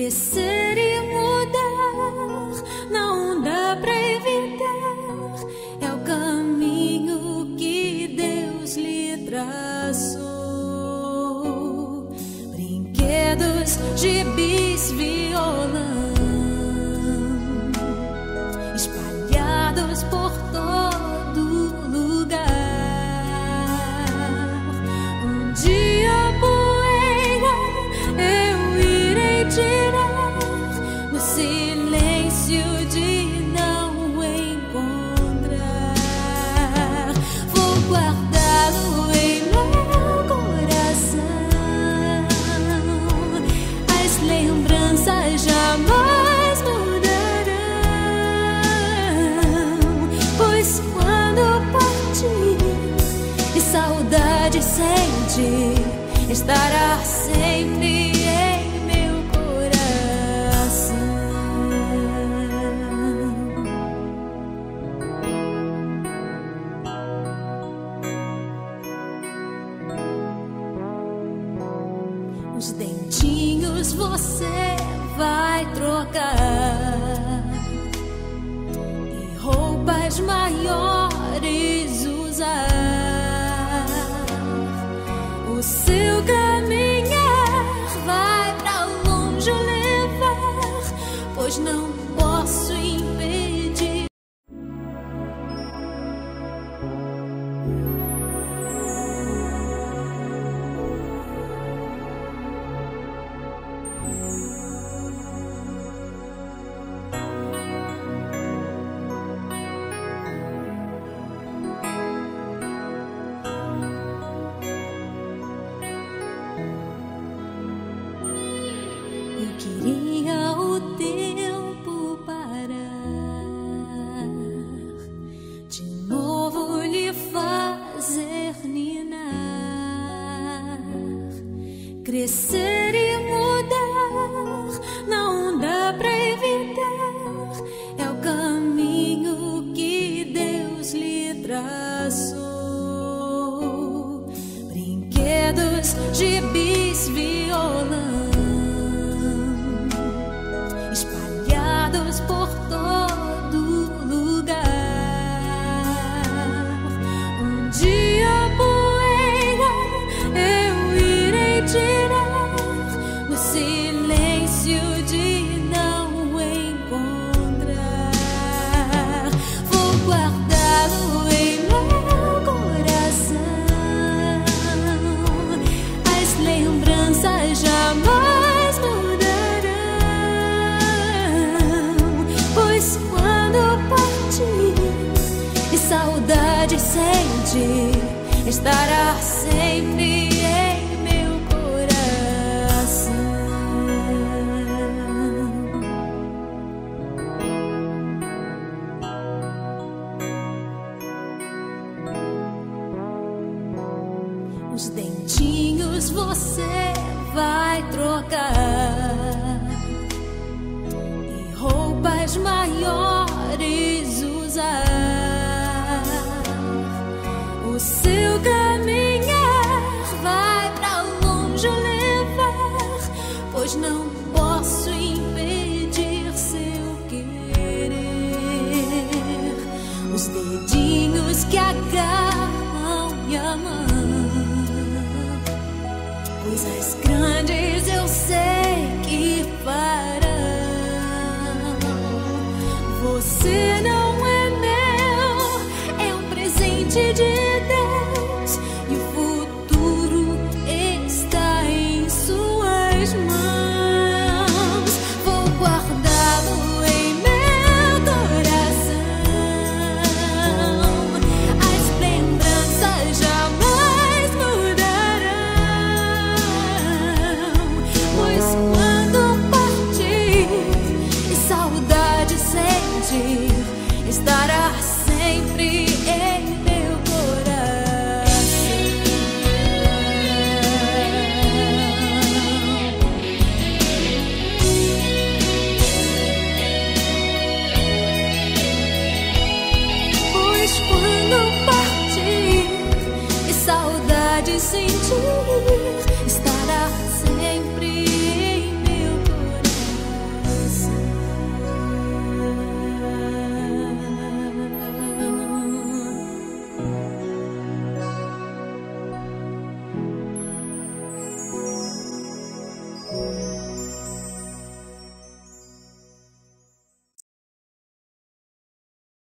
Crescer e mudar não dá pra evitar, é o caminho que Deus lhe traçou. Brinquedos, gibis, violão espalhados por todo lugar. Um dia a poeira eu irei tirar no silêncio de não encontrar. Vou guardá-lo em meu coração. As lembranças jamais mudarão, pois quando partir e saudade sentir, estará sempre em meu coração. Os dentinhos você vai trocar e roupas maiores usar. O seu caminhar vai pra longe levar, pois não posso impedir. Eu queria o tempo parar, de novo lhe fazer ninar. Crescer e mudar não dá pra evitar, é o caminho que Deus lhe traçou. Brinquedos, gibis, violão espalhados por todo lugar. Um dia a poeira eu irei tirar no silêncio de não encontrar. Vou guardá-lo em meu coração. As lembranças jamais mudarão, pois quando partir e saudade sentir, estará sempre em meu coração. Os dentinhos você vai trocar e roupas maiores usar. O seu caminhar vai pra longe levar, pois não posso impedir seu querer. Os dedinhos que agarram minha mão, coisas grandes eu sei que farão. Você não é meu, é um presente de Deus, e o futuro está em suas mãos. Vou guardá-lo em meu coração. As lembranças jamais mudarão, pois quando partir e saudade sentir, estará sempre em meu coração. Pois quando partir e saudade sentir,